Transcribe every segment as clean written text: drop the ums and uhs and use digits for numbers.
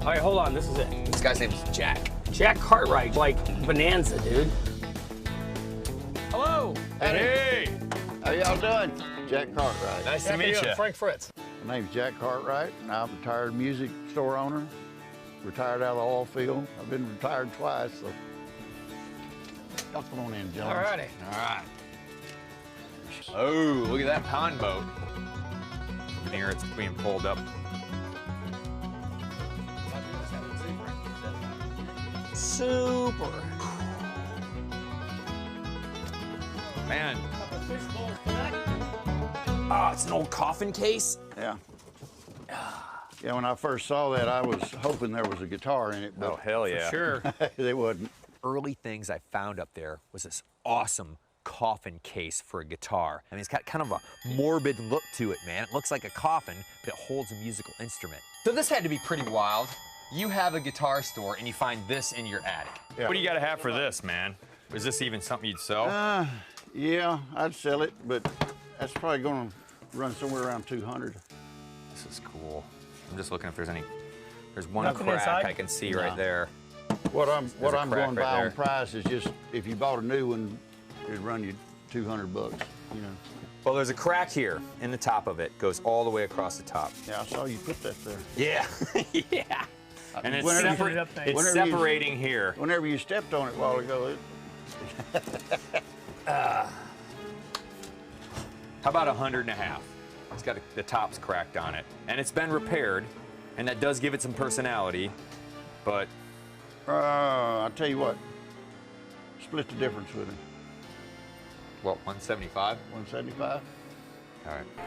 All right, hold on, this is it. This guy's name is Jack. Jack Cartwright, like Bonanza, dude. Hello. Hey. How y'all doing? Jack Cartwright. Nice to meet you. Frank Fritz. My name's Jack Cartwright, and I'm a retired music store owner. Retired out of the oil field. I've been retired twice, so y'all come on in, gentlemen. All righty. All right. Oh, look at that pond boat. Here it's being pulled up. Super. Man. Oh, it's an old coffin case? Yeah. Yeah, when I first saw that, I was hoping there was a guitar in it, but Oh, hell yeah. Sure. there wasn't. Early things I found up there was this awesome coffin case for a guitar. I mean, it's got kind of a morbid look to it, man. It looks like a coffin, but it holds a musical instrument. So this had to be pretty wild. You have a guitar store and you find this in your attic. Yeah. What do you got to have for this, man? Is this even something you'd sell? Yeah, I'd sell it, but that's probably going to run somewhere around 200. This is cool. I'm just looking if there's any. There's one Nothing crack inside? I can see No. right there. What I'm a going crack by right there. on price is just if you bought a new one, it'd run you $200, you know. Well, there's a crack here in the top of it. Goes all the way across the top. Yeah, I saw you put that there. Yeah, yeah. And it's, Whenever you- it's whenever you- separating here. Whenever you stepped on it a while ago, How about 100 and a half? It's got the top's cracked on it. And it's been repaired, and that does give it some personality, but I'll tell you what, split the difference with it. what, 175? 175? All right. All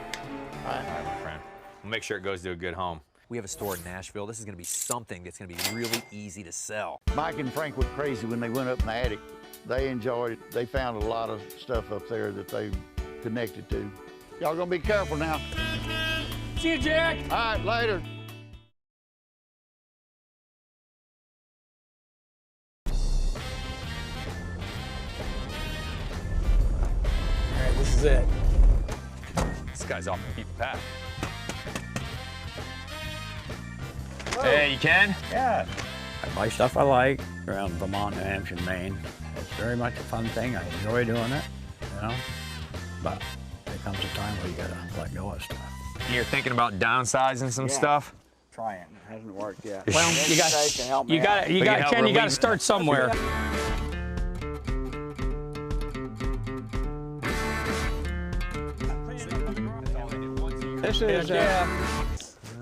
right. All right, my friend. We'll make sure it goes to a good home. We have a store in Nashville. This is gonna be something that's gonna be really easy to sell. Mike and Frank went crazy when they went up in the attic. They enjoyed it. They found a lot of stuff up there that they connected to. Y'all gonna be careful now. See you, Jack. All right, later. All right, this is it. This guy's off the beaten path. Hey, you can? Yeah. I buy stuff I like around Vermont, New Hampshire, Maine. It's very much a fun thing. I enjoy doing it, you know. But there comes a time where you gotta let go of stuff. You're thinking about downsizing some stuff? Trying. It hasn't worked yet. Well, you got, Ken, you got to start somewhere. This is,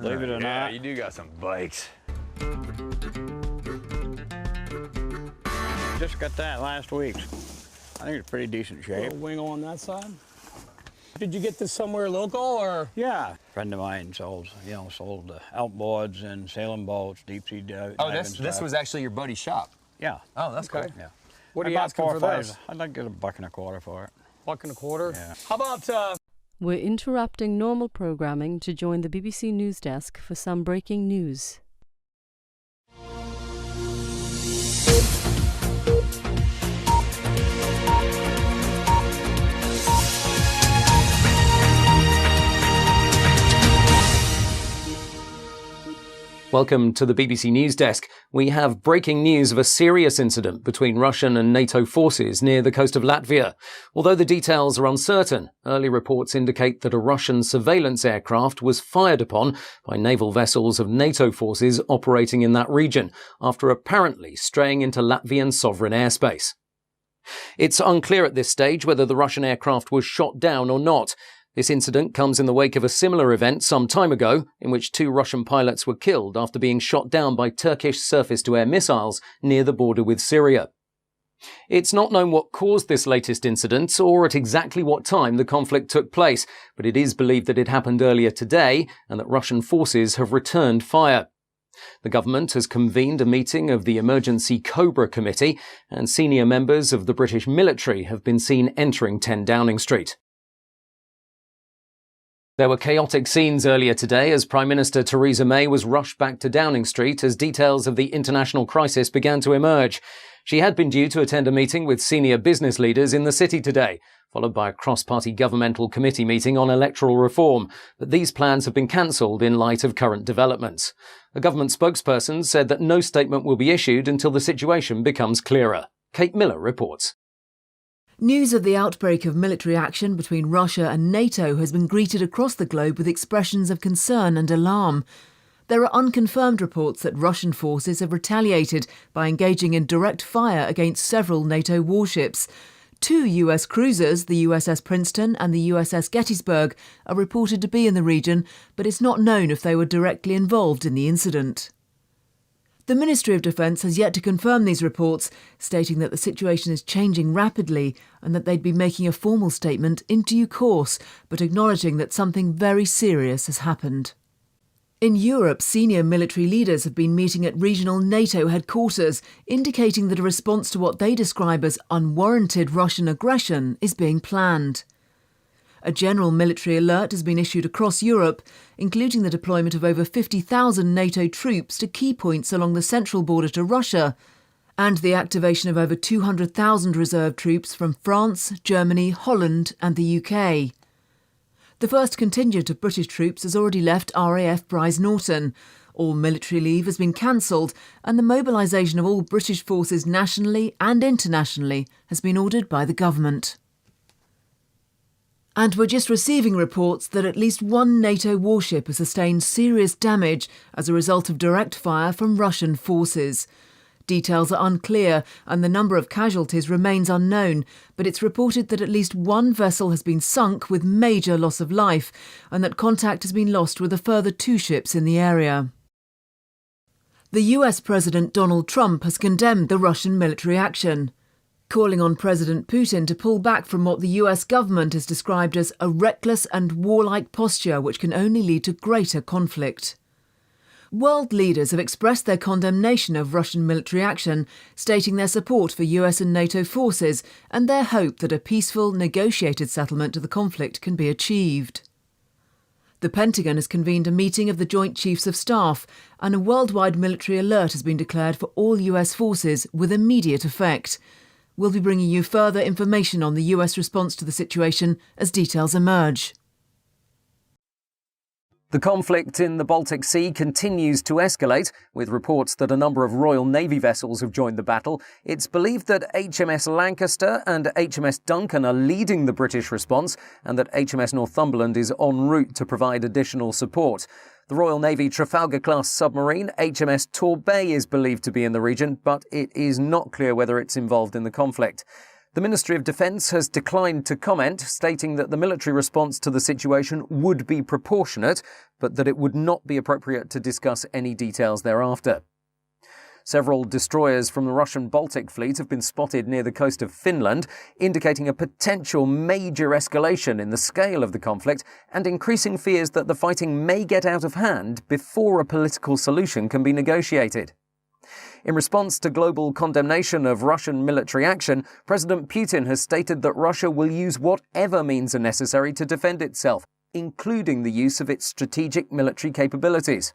believe it or Yeah, not, you do got some bikes. just got that last week. I think it's pretty decent shape. Wing on that side. Did you get this somewhere local or? Yeah. A friend of mine sold outboards and sailing boats, deep sea diving This stuff. was actually your buddy's shop. Yeah. Oh, that's cool. Yeah. What are I you bought asking 4 for or 5. this? I'd like to get $1.25 for it. $1.25. Yeah. How about We're interrupting normal programming to join the BBC News Desk for some breaking news. Welcome to the BBC News Desk. We have breaking news of a serious incident between Russian and NATO forces near the coast of Latvia. Although the details are uncertain, early reports indicate that a Russian surveillance aircraft was fired upon by naval vessels of NATO forces operating in that region, after apparently straying into Latvian sovereign airspace. It's unclear at this stage whether the Russian aircraft was shot down or not. This incident comes in the wake of a similar event some time ago, in which 2 Russian pilots were killed after being shot down by Turkish surface-to-air missiles near the border with Syria. It's not known what caused this latest incident or at exactly what time the conflict took place, but it is believed that it happened earlier today and that Russian forces have returned fire. The government has convened a meeting of the Emergency Cobra Committee, and senior members of the British military have been seen entering 10 Downing Street. There were chaotic scenes earlier today as Prime Minister Theresa May was rushed back to Downing Street as details of the international crisis began to emerge. She had been due to attend a meeting with senior business leaders in the city today, followed by a cross-party governmental committee meeting on electoral reform, but these plans have been cancelled in light of current developments. A government spokesperson said that no statement will be issued until the situation becomes clearer. Kate Miller reports. News of the outbreak of military action between Russia and NATO has been greeted across the globe with expressions of concern and alarm. There are unconfirmed reports that Russian forces have retaliated by engaging in direct fire against several NATO warships. 2 US cruisers, the USS Princeton and the USS Gettysburg, are reported to be in the region, but it's not known if they were directly involved in the incident. The Ministry of Defence has yet to confirm these reports, stating that the situation is changing rapidly and that they'd be making a formal statement in due course, but acknowledging that something very serious has happened. In Europe, senior military leaders have been meeting at regional NATO headquarters, indicating that a response to what they describe as unwarranted Russian aggression is being planned. A general military alert has been issued across Europe, including the deployment of over 50,000 NATO troops to key points along the central border to Russia, and the activation of over 200,000 reserve troops from France, Germany, Holland and the UK. The first contingent of British troops has already left RAF Brize Norton. All military leave has been cancelled, and the mobilisation of all British forces nationally and internationally has been ordered by the government. And we're just receiving reports that at least one NATO warship has sustained serious damage as a result of direct fire from Russian forces. Details are unclear and the number of casualties remains unknown, but it's reported that at least one vessel has been sunk with major loss of life and that contact has been lost with a further 2 ships in the area. The US President Donald Trump has condemned the Russian military action, calling on President Putin to pull back from what the US government has described as a reckless and warlike posture which can only lead to greater conflict. World leaders have expressed their condemnation of Russian military action, stating their support for US and NATO forces and their hope that a peaceful, negotiated settlement to the conflict can be achieved. The Pentagon has convened a meeting of the Joint Chiefs of Staff, and a worldwide military alert has been declared for all US forces with immediate effect. We'll be bringing you further information on the US response to the situation as details emerge. The conflict in the Baltic Sea continues to escalate, with reports that a number of Royal Navy vessels have joined the battle. It's believed that HMS Lancaster and HMS Duncan are leading the British response, and that HMS Northumberland is en route to provide additional support. The Royal Navy Trafalgar-class submarine HMS Torbay is believed to be in the region, but it is not clear whether it's involved in the conflict. The Ministry of Defence has declined to comment, stating that the military response to the situation would be proportionate, but that it would not be appropriate to discuss any details thereafter. Several destroyers from the Russian Baltic Fleet have been spotted near the coast of Finland, indicating a potential major escalation in the scale of the conflict and increasing fears that the fighting may get out of hand before a political solution can be negotiated. In response to global condemnation of Russian military action, President Putin has stated that Russia will use whatever means are necessary to defend itself, including the use of its strategic military capabilities.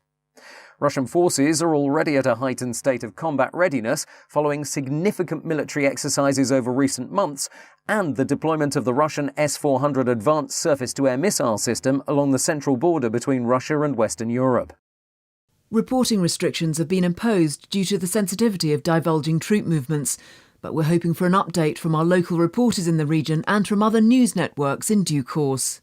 Russian forces are already at a heightened state of combat readiness following significant military exercises over recent months and the deployment of the Russian S-400 advanced surface-to-air missile system along the central border between Russia and Western Europe. Reporting restrictions have been imposed due to the sensitivity of divulging troop movements, but we're hoping for an update from our local reporters in the region and from other news networks in due course.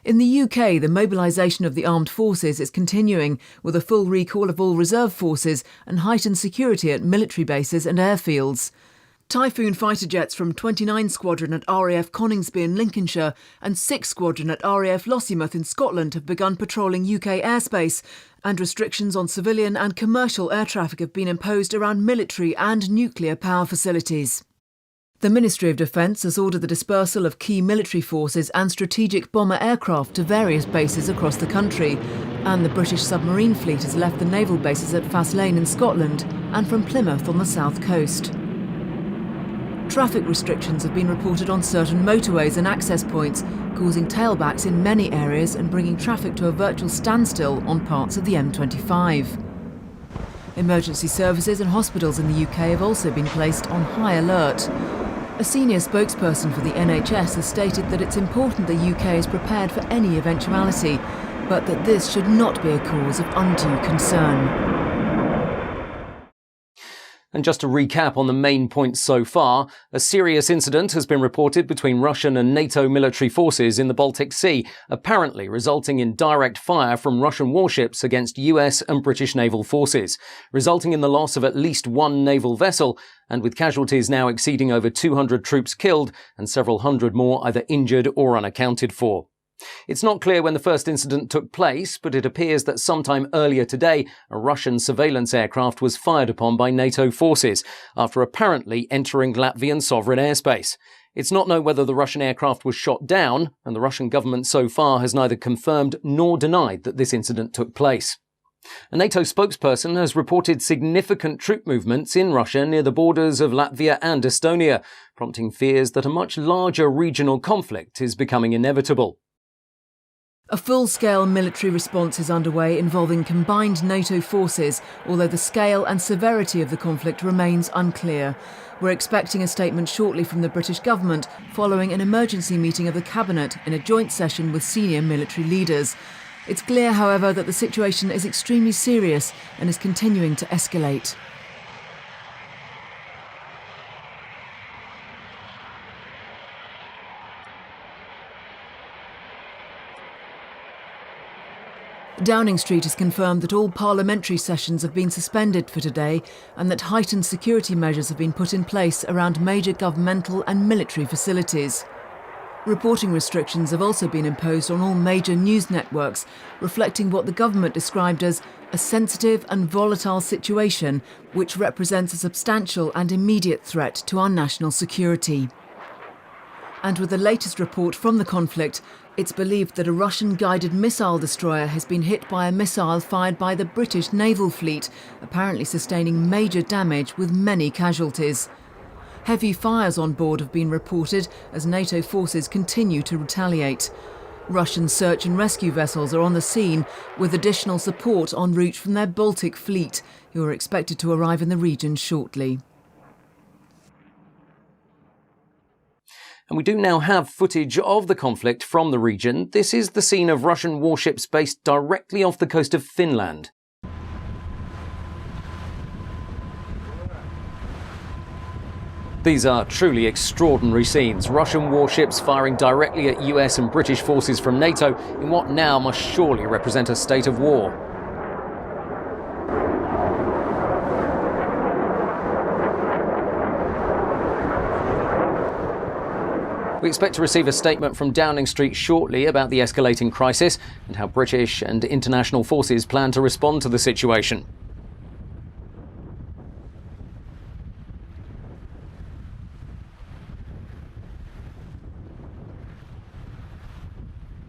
In the UK, the mobilisation of the armed forces is continuing, with a full recall of all reserve forces and heightened security at military bases and airfields. Typhoon fighter jets from 29 Squadron at RAF Coningsby in Lincolnshire and 6 Squadron at RAF Lossiemouth in Scotland have begun patrolling UK airspace, and restrictions on civilian and commercial air traffic have been imposed around military and nuclear power facilities. The Ministry of Defence has ordered the dispersal of key military forces and strategic bomber aircraft to various bases across the country, and the British submarine fleet has left the naval bases at Faslane in Scotland and from Plymouth on the south coast. Traffic restrictions have been reported on certain motorways and access points, causing tailbacks in many areas and bringing traffic to a virtual standstill on parts of the M25. Emergency services and hospitals in the UK have also been placed on high alert. A senior spokesperson for the NHS has stated that it's important the UK is prepared for any eventuality, but that this should not be a cause of undue concern. And just to recap on the main points so far, a serious incident has been reported between Russian and NATO military forces in the Baltic Sea, apparently resulting in direct fire from Russian warships against US and British naval forces, resulting in the loss of at least one naval vessel, and with casualties now exceeding over 200 troops killed and several hundred more either injured or unaccounted for. It's not clear when the first incident took place, but it appears that sometime earlier today, a Russian surveillance aircraft was fired upon by NATO forces after apparently entering Latvian sovereign airspace. It's not known whether the Russian aircraft was shot down, and the Russian government so far has neither confirmed nor denied that this incident took place. A NATO spokesperson has reported significant troop movements in Russia near the borders of Latvia and Estonia, prompting fears that a much larger regional conflict is becoming inevitable. A full-scale military response is underway involving combined NATO forces, although the scale and severity of the conflict remains unclear. We're expecting a statement shortly from the British government following an emergency meeting of the Cabinet in a joint session with senior military leaders. It's clear, however, that the situation is extremely serious and is continuing to escalate. Downing Street has confirmed that all parliamentary sessions have been suspended for today and that heightened security measures have been put in place around major governmental and military facilities. Reporting restrictions have also been imposed on all major news networks, reflecting what the government described as a sensitive and volatile situation which represents a substantial and immediate threat to our national security. And with the latest report from the conflict, it's believed that a Russian-guided missile destroyer has been hit by a missile fired by the British naval fleet, apparently sustaining major damage with many casualties. Heavy fires on board have been reported as NATO forces continue to retaliate. Russian search and rescue vessels are on the scene, with additional support en route from their Baltic fleet, who are expected to arrive in the region shortly. And we do now have footage of the conflict from the region. This is the scene of Russian warships based directly off the coast of Finland. These are truly extraordinary scenes. Russian warships firing directly at US and British forces from NATO in what now must surely represent a state of war. We expect to receive a statement from Downing Street shortly about the escalating crisis and how British and international forces plan to respond to the situation.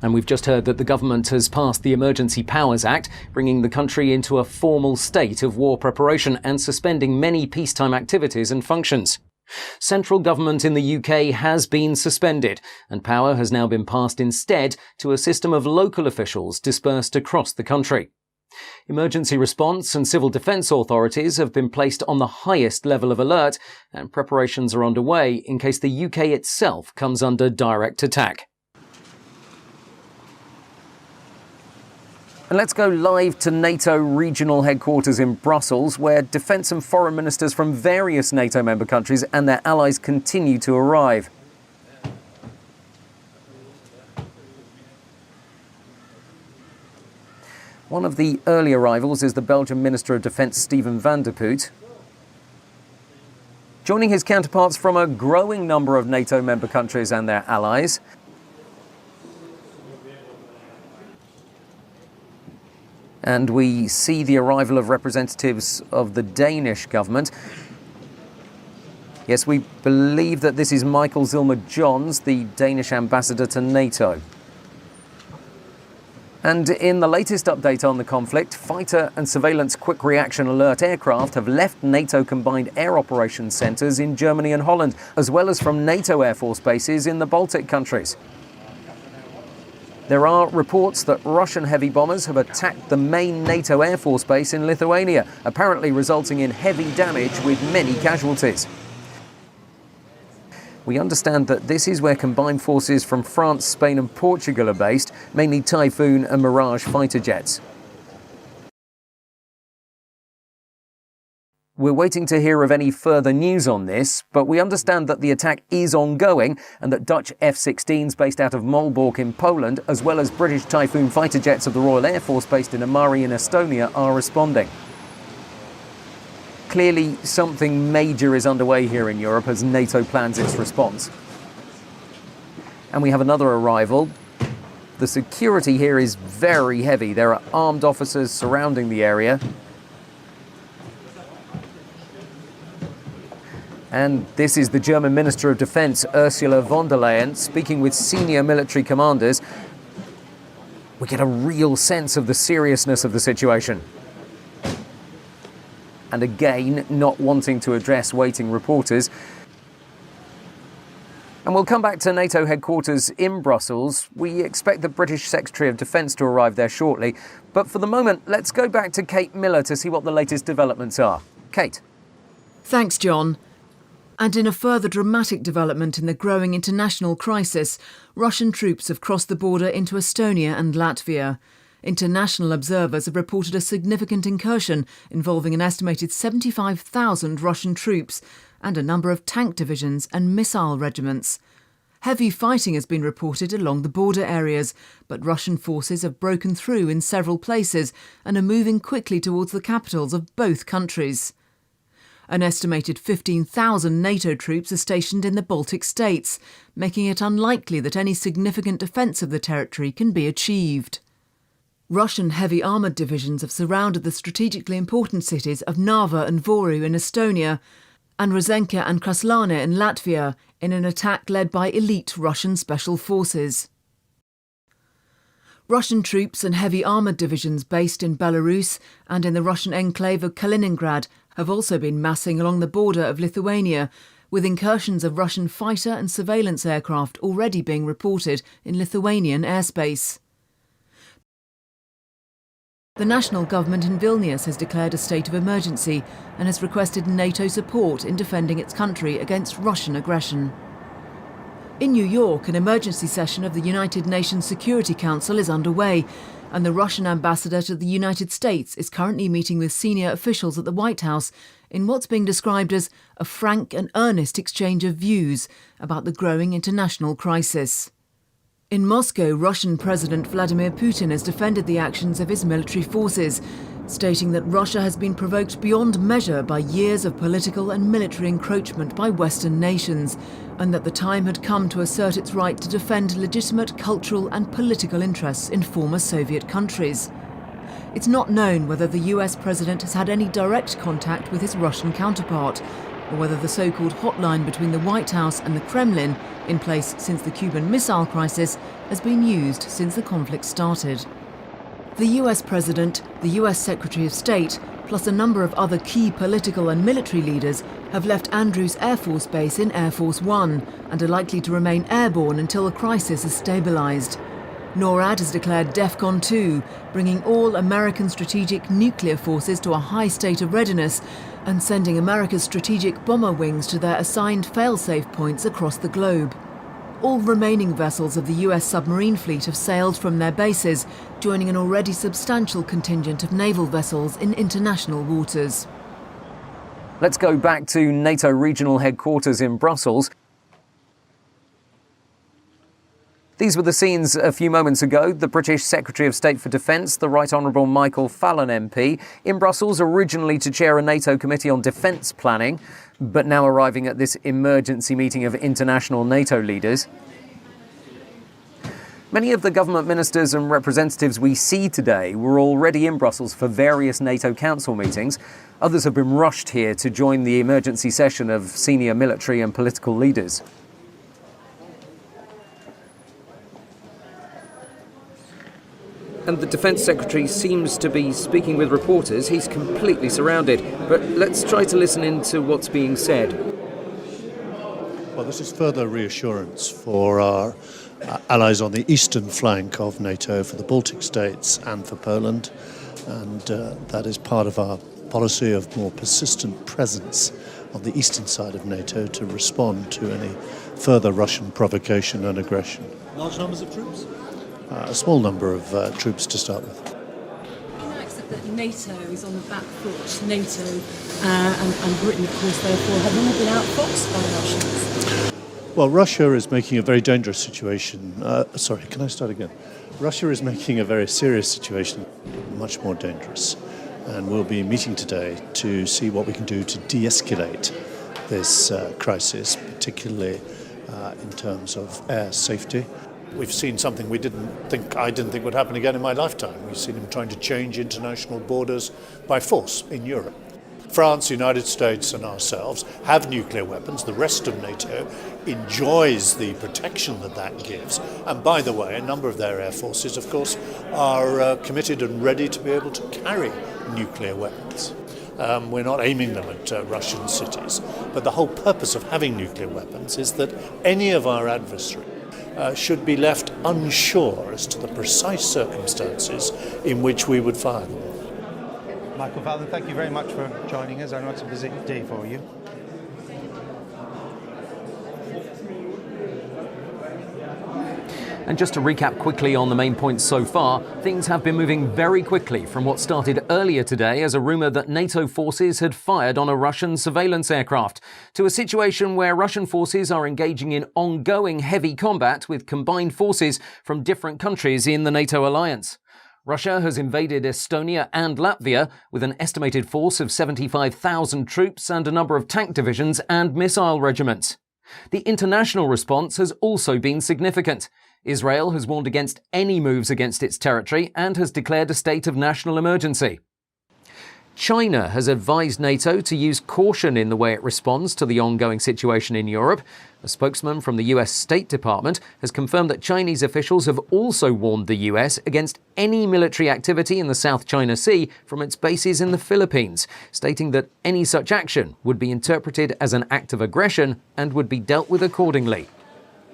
And we've just heard that the government has passed the Emergency Powers Act, bringing the country into a formal state of war preparation and suspending many peacetime activities and functions. Central government in the UK has been suspended, and power has now been passed instead to a system of local officials dispersed across the country. Emergency response and civil defence authorities have been placed on the highest level of alert, and preparations are underway in case the UK itself comes under direct attack. And let's go live to NATO regional headquarters in Brussels, where defence and foreign ministers from various NATO member countries and their allies continue to arrive. One of the early arrivals is the Belgian Minister of Defence, Steven van der Puut, joining his counterparts from a growing number of NATO member countries and their allies. And we see the arrival of representatives of the Danish government. Yes, we believe that this is Michael Zilmer-Johns, the Danish ambassador to NATO. And in the latest update on the conflict, fighter and surveillance quick reaction alert aircraft have left NATO combined air operations centres in Germany and Holland, as well as from NATO Air Force bases in the Baltic countries. There are reports that Russian heavy bombers have attacked the main NATO Air Force base in Lithuania, apparently resulting in heavy damage with many casualties. We understand that this is where combined forces from France, Spain and Portugal are based, mainly Typhoon and Mirage fighter jets. We're waiting to hear of any further news on this, but we understand that the attack is ongoing and that Dutch F-16s based out of Malbork in Poland, as well as British Typhoon fighter jets of the Royal Air Force based in Amari in Estonia, are responding. Clearly, something major is underway here in Europe as NATO plans its response. And we have another arrival. The security here is very heavy. There are armed officers surrounding the area. And this is the German Minister of Defense, Ursula von der Leyen, speaking with senior military commanders. We get a real sense of the seriousness of the situation. And again, not wanting to address waiting reporters. And we'll come back to NATO headquarters in Brussels. We expect the British Secretary of Defence to arrive there shortly. But for the moment, let's go back to Kate Miller to see what the latest developments are. Kate. Thanks, John. And in a further dramatic development in the growing international crisis, Russian troops have crossed the border into Estonia and Latvia. International observers have reported a significant incursion involving an estimated 75,000 Russian troops and a number of tank divisions and missile regiments. Heavy fighting has been reported along the border areas, but Russian forces have broken through in several places and are moving quickly towards the capitals of both countries. An estimated 15,000 NATO troops are stationed in the Baltic states, making it unlikely that any significant defence of the territory can be achieved. Russian heavy armoured divisions have surrounded the strategically important cities of Narva and Voru in Estonia and Rozenka and Kraslane in Latvia in an attack led by elite Russian special forces. Russian troops and heavy armoured divisions based in Belarus and in the Russian enclave of Kaliningrad have also been massing along the border of Lithuania, with incursions of Russian fighter and surveillance aircraft already being reported in Lithuanian airspace. The national government in Vilnius has declared a state of emergency and has requested NATO support in defending its country against Russian aggression. In New York, an emergency session of the United Nations Security Council is underway, and the Russian ambassador to the United States is currently meeting with senior officials at the White House in what's being described as a frank and earnest exchange of views about the growing international crisis. In Moscow, Russian President Vladimir Putin has defended the actions of his military forces, stating that Russia has been provoked beyond measure by years of political and military encroachment by Western nations, and that the time had come to assert its right to defend legitimate cultural and political interests in former Soviet countries. It's not known whether the US president has had any direct contact with his Russian counterpart, or whether the so-called hotline between the White House and the Kremlin, in place since the Cuban Missile Crisis, has been used since the conflict started. The US President, the US Secretary of State, plus a number of other key political and military leaders have left Andrews Air Force Base in Air Force One and are likely to remain airborne until the crisis is stabilised. NORAD has declared DEFCON 2, bringing all American strategic nuclear forces to a high state of readiness and sending America's strategic bomber wings to their assigned fail-safe points across the globe. All remaining vessels of the US submarine fleet have sailed from their bases, joining an already substantial contingent of naval vessels in international waters. Let's go back to NATO regional headquarters in Brussels. These were the scenes a few moments ago. The British Secretary of State for Defence, the Right Honourable Michael Fallon MP, in Brussels originally to chair a NATO committee on defence planning, but now arriving at this emergency meeting of international NATO leaders. Many of the government ministers and representatives we see today were already in Brussels for various NATO Council meetings. Others have been rushed here to join the emergency session of senior military and political leaders. And the Defence Secretary seems to be speaking with reporters. He's completely surrounded. But let's try to listen in to what's being said. Well, this is further reassurance for our allies on the eastern flank of NATO for the Baltic states and for Poland. And that is part of our policy of more persistent presence on the eastern side of NATO to respond to any further Russian provocation and aggression. Large numbers of troops? A small number of troops to start with. Except that NATO is on the back foot. NATO and Britain, of course, therefore, have all been outfoxed by the Russians. Well, Russia is making a very dangerous situation. Russia is making a very serious situation much more dangerous. And we'll be meeting today to see what we can do to de-escalate this crisis, particularly in terms of air safety. We've seen something I didn't think would happen again in my lifetime. We've seen him trying to change international borders by force in Europe. France, the United States and ourselves have nuclear weapons. The rest of NATO enjoys the protection that gives. And by the way, a number of their air forces, of course, are committed and ready to be able to carry nuclear weapons. We're not aiming them at Russian cities. But the whole purpose of having nuclear weapons is that any of our adversaries should be left unsure as to the precise circumstances in which we would fire them. Michael Fallon, thank you very much for joining us. I know it's a busy day for you. And just to recap quickly on the main points so far, things have been moving very quickly from what started earlier today as a rumour that NATO forces had fired on a Russian surveillance aircraft, to a situation where Russian forces are engaging in ongoing heavy combat with combined forces from different countries in the NATO alliance. Russia has invaded Estonia and Latvia with an estimated force of 75,000 troops and a number of tank divisions and missile regiments. The international response has also been significant. Israel has warned against any moves against its territory and has declared a state of national emergency. China has advised NATO to use caution in the way it responds to the ongoing situation in Europe. A spokesman from the US State Department has confirmed that Chinese officials have also warned the US against any military activity in the South China Sea from its bases in the Philippines, stating that any such action would be interpreted as an act of aggression and would be dealt with accordingly.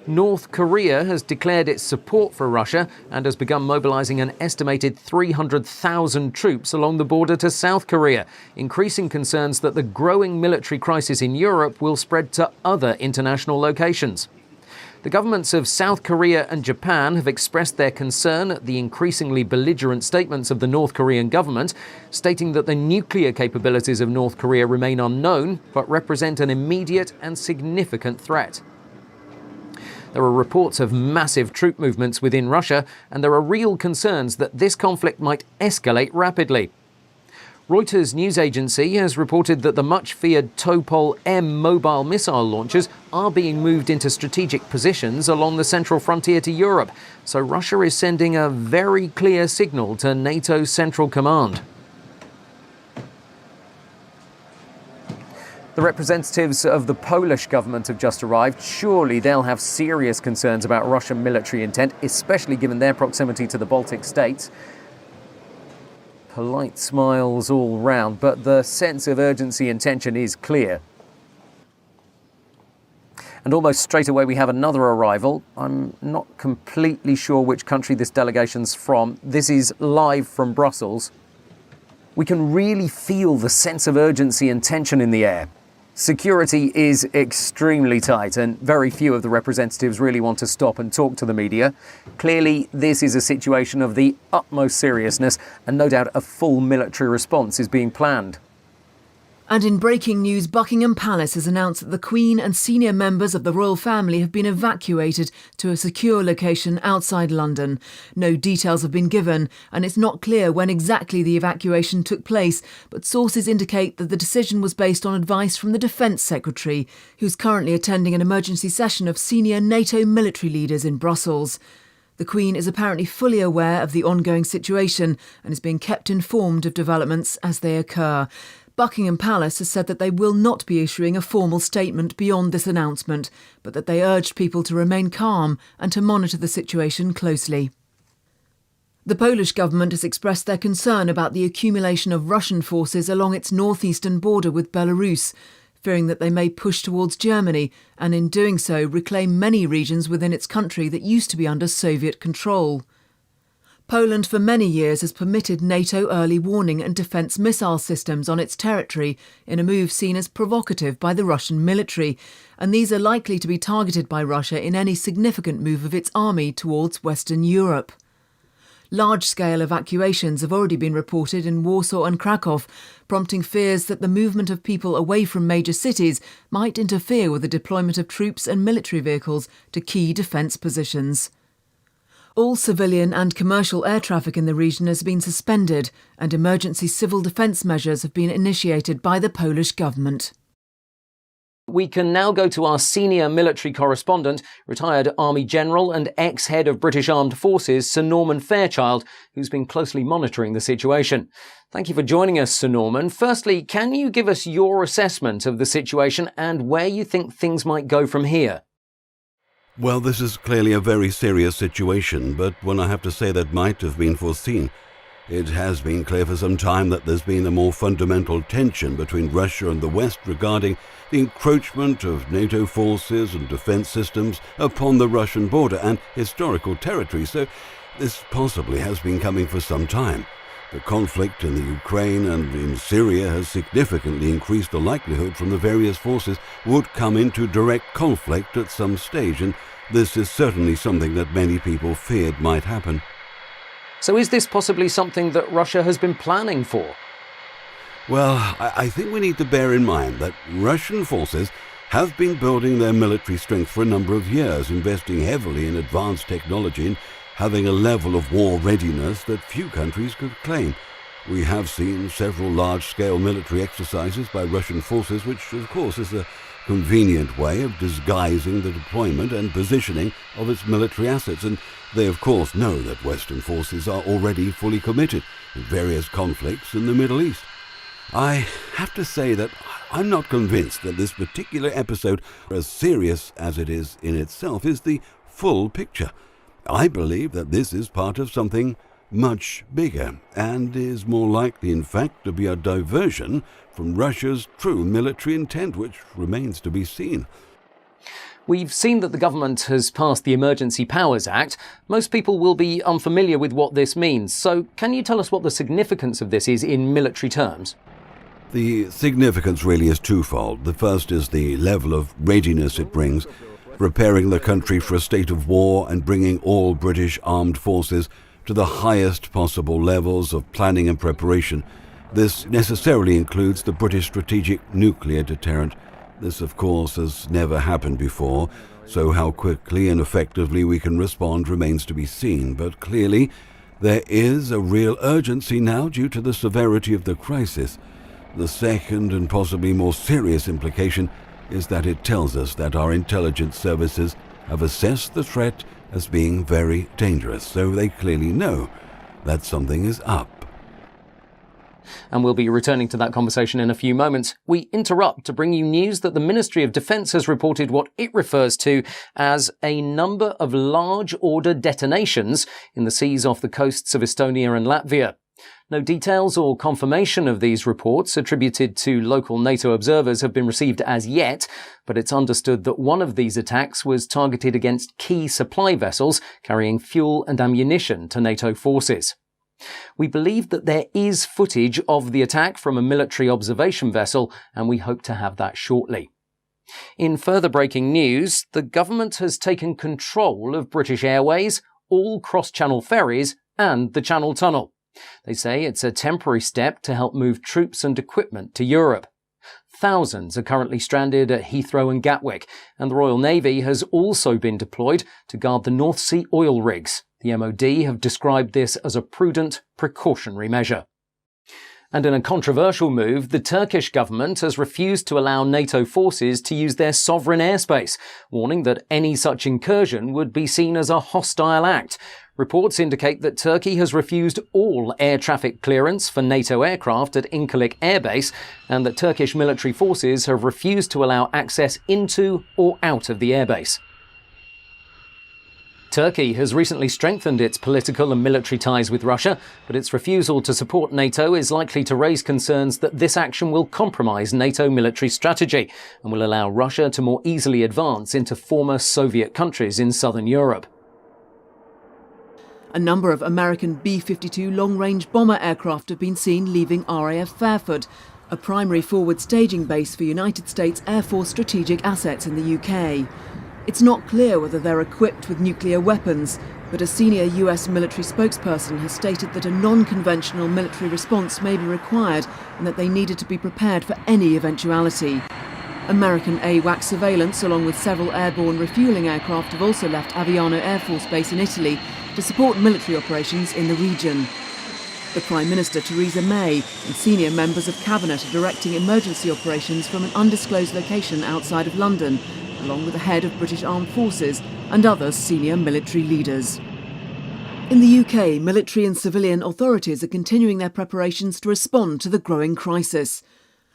North Korea has declared its support for Russia and has begun mobilizing an estimated 300,000 troops along the border to South Korea, increasing concerns that the growing military crisis in Europe will spread to other international locations. The governments of South Korea and Japan have expressed their concern at the increasingly belligerent statements of the North Korean government, stating that the nuclear capabilities of North Korea remain unknown, but represent an immediate and significant threat. There are reports of massive troop movements within Russia, and there are real concerns that this conflict might escalate rapidly. Reuters news agency has reported that the much-feared Topol-M mobile missile launchers are being moved into strategic positions along the central frontier to Europe, so Russia is sending a very clear signal to NATO's Central Command. The representatives of the Polish government have just arrived. Surely they'll have serious concerns about Russian military intent, especially given their proximity to the Baltic states. Polite smiles all round, but the sense of urgency and tension is clear. And almost straight away we have another arrival. I'm not completely sure which country this delegation's from. This is live from Brussels. We can really feel the sense of urgency and tension in the air. Security is extremely tight and very few of the representatives really want to stop and talk to the media. Clearly, this is a situation of the utmost seriousness and no doubt a full military response is being planned. And in breaking news, Buckingham Palace has announced that the Queen and senior members of the royal family have been evacuated to a secure location outside London. No details have been given, and it's not clear when exactly the evacuation took place, but sources indicate that the decision was based on advice from the Defence Secretary, who's currently attending an emergency session of senior NATO military leaders in Brussels. The Queen is apparently fully aware of the ongoing situation and is being kept informed of developments as they occur. Buckingham Palace has said that they will not be issuing a formal statement beyond this announcement, but that they urged people to remain calm and to monitor the situation closely. The Polish government has expressed their concern about the accumulation of Russian forces along its northeastern border with Belarus. fearing that they may push towards Germany and in doing so reclaim many regions within its country that used to be under Soviet control. Poland for many years has permitted NATO early warning and defence missile systems on its territory in a move seen as provocative by the Russian military, and these are likely to be targeted by Russia in any significant move of its army towards Western Europe. Large-scale evacuations have already been reported in Warsaw and Krakow, prompting fears that the movement of people away from major cities might interfere with the deployment of troops and military vehicles to key defence positions. All civilian and commercial air traffic in the region has been suspended, and emergency civil defence measures have been initiated by the Polish government. We can now go to our senior military correspondent, retired Army General and ex-head of British Armed Forces, Sir Norman Fairchild, who's been closely monitoring the situation. Thank you for joining us, Sir Norman. Firstly, can you give us your assessment of the situation and where you think things might go from here? Well, this is clearly a very serious situation, but one I have to say that might have been foreseen. It has been clear for some time that there's been a more fundamental tension between Russia and the West regarding the encroachment of NATO forces and defense systems upon the Russian border and historical territory, so this possibly has been coming for some time. The conflict in the Ukraine and in Syria has significantly increased the likelihood from the various forces would come into direct conflict at some stage, and this is certainly something that many people feared might happen. So is this possibly something that Russia has been planning for? Well, I think we need to bear in mind that Russian forces have been building their military strength for a number of years, investing heavily in advanced technology and having a level of war readiness that few countries could claim. We have seen several large-scale military exercises by Russian forces, which of course is a convenient way of disguising the deployment and positioning of its military assets, and they of course know that Western forces are already fully committed in various conflicts in the Middle East. I have to say that I'm not convinced that this particular episode, as serious as it is in itself, is the full picture. I believe that this is part of something much bigger and is more likely, in fact, to be a diversion from Russia's true military intent, which remains to be seen. We've seen that the government has passed the Emergency Powers Act. Most people will be unfamiliar with what this means, so can you tell us what the significance of this is in military terms? The significance really is twofold. The first is the level of readiness it brings, preparing the country for a state of war and bringing all British armed forces to the highest possible levels of planning and preparation. This necessarily includes the British strategic nuclear deterrent. This, of course, has never happened before, so how quickly and effectively we can respond remains to be seen. But clearly, there is a real urgency now due to the severity of the crisis. The second and possibly more serious implication is that it tells us that our intelligence services have assessed the threat as being very dangerous, so they clearly know that something is up. And we'll be returning to that conversation in a few moments. We interrupt to bring you news that the Ministry of Defence has reported what it refers to as a number of large-order detonations in the seas off the coasts of Estonia and Latvia. No details or confirmation of these reports attributed to local NATO observers have been received as yet, but it's understood that one of these attacks was targeted against key supply vessels carrying fuel and ammunition to NATO forces. We believe that there is footage of the attack from a military observation vessel, and we hope to have that shortly. In further breaking news, the government has taken control of British Airways, all cross-channel ferries, and the Channel Tunnel. They say it's a temporary step to help move troops and equipment to Europe. Thousands are currently stranded at Heathrow and Gatwick, and the Royal Navy has also been deployed to guard the North Sea oil rigs. The MOD have described this as a prudent, precautionary measure. And in a controversial move, the Turkish government has refused to allow NATO forces to use their sovereign airspace, warning that any such incursion would be seen as a hostile act. Reports indicate that Turkey has refused all air traffic clearance for NATO aircraft at Incirlik Air Base, and that Turkish military forces have refused to allow access into or out of the airbase. Turkey has recently strengthened its political and military ties with Russia, but its refusal to support NATO is likely to raise concerns that this action will compromise NATO military strategy and will allow Russia to more easily advance into former Soviet countries in southern Europe. A number of American B-52 long-range bomber aircraft have been seen leaving RAF Fairford, a primary forward staging base for United States Air Force strategic assets in the UK. It's not clear whether they're equipped with nuclear weapons, but a senior US military spokesperson has stated that a non-conventional military response may be required and that they needed to be prepared for any eventuality. American AWACS surveillance, along with several airborne refuelling aircraft, have also left Aviano Air Force Base in Italy to support military operations in the region. The Prime Minister Theresa May and senior members of Cabinet are directing emergency operations from an undisclosed location outside of London, along with the head of British Armed Forces and other senior military leaders. In the UK, military and civilian authorities are continuing their preparations to respond to the growing crisis.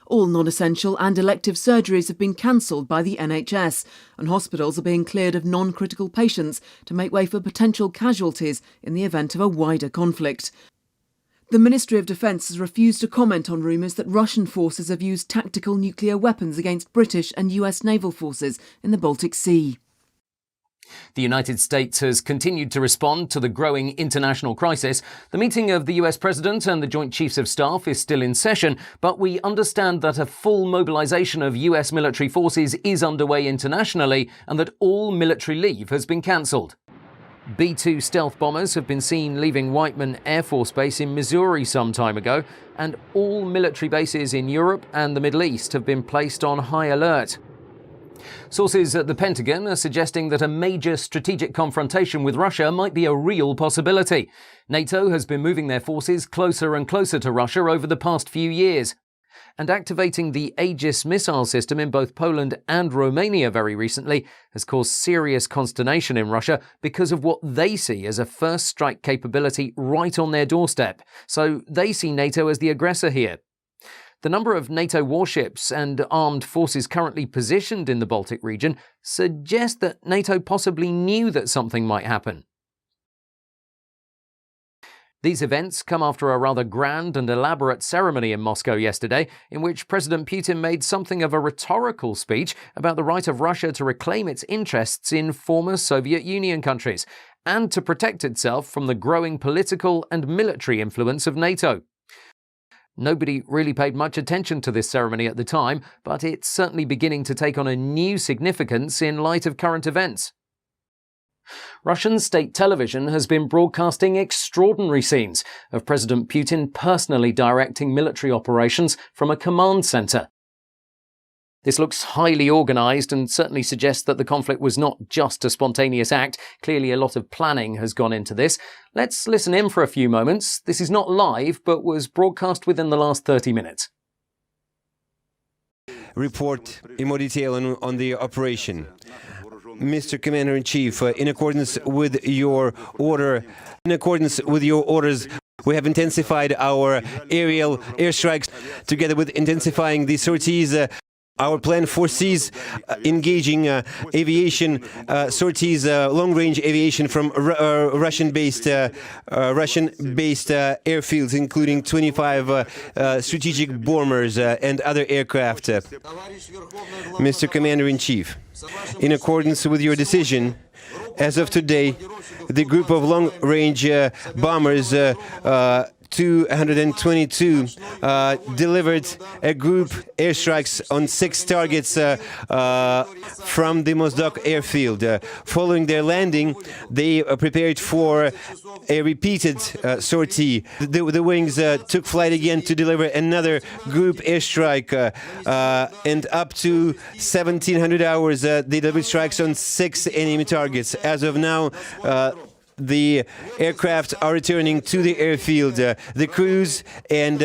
All non-essential and elective surgeries have been cancelled by the NHS, and hospitals are being cleared of non-critical patients to make way for potential casualties in the event of a wider conflict. The Ministry of Defence has refused to comment on rumours that Russian forces have used tactical nuclear weapons against British and US naval forces in the Baltic Sea. The United States has continued to respond to the growing international crisis. The meeting of the US President and the Joint Chiefs of Staff is still in session, but we understand that a full mobilisation of US military forces is underway internationally and that all military leave has been cancelled. B-2 stealth bombers have been seen leaving Whiteman Air Force Base in Missouri some time ago, and all military bases in Europe and the Middle East have been placed on high alert. Sources at the Pentagon are suggesting that a major strategic confrontation with Russia might be a real possibility. NATO has been moving their forces closer and closer to Russia over the past few years. And activating the Aegis missile system in both Poland and Romania very recently has caused serious consternation in Russia because of what they see as a first strike capability right on their doorstep. So they see NATO as the aggressor here. The number of NATO warships and armed forces currently positioned in the Baltic region suggest that NATO possibly knew that something might happen. These events come after a rather grand and elaborate ceremony in Moscow yesterday, in which President Putin made something of a rhetorical speech about the right of Russia to reclaim its interests in former Soviet Union countries, and to protect itself from the growing political and military influence of NATO. Nobody really paid much attention to this ceremony at the time, but it's certainly beginning to take on a new significance in light of current events. Russian state television has been broadcasting extraordinary scenes of President Putin personally directing military operations from a command centre. This looks highly organised and certainly suggests that the conflict was not just a spontaneous act. Clearly a lot of planning has gone into this. Let's listen in for a few moments. This is not live, but was broadcast within the last 30 minutes. Report in more detail on the operation. Mr. Commander-in-Chief, in accordance with your orders, we have intensified our aerial airstrikes together with intensifying the sorties. Our plan foresees engaging aviation sorties, long-range aviation from Russian-based airfields, including 25 strategic bombers and other aircraft. Mr. Commander-in-Chief, in accordance with your decision, as of today, the group of long-range bombers 222 delivered a group airstrikes on 6 targets from the Mozdok airfield. Following their landing, they prepared for a repeated sortie. The wings took flight again to deliver another group airstrike, and up to 1700 hours they delivered strikes on 6 enemy targets. As of now, the aircraft are returning to the airfield. The crews and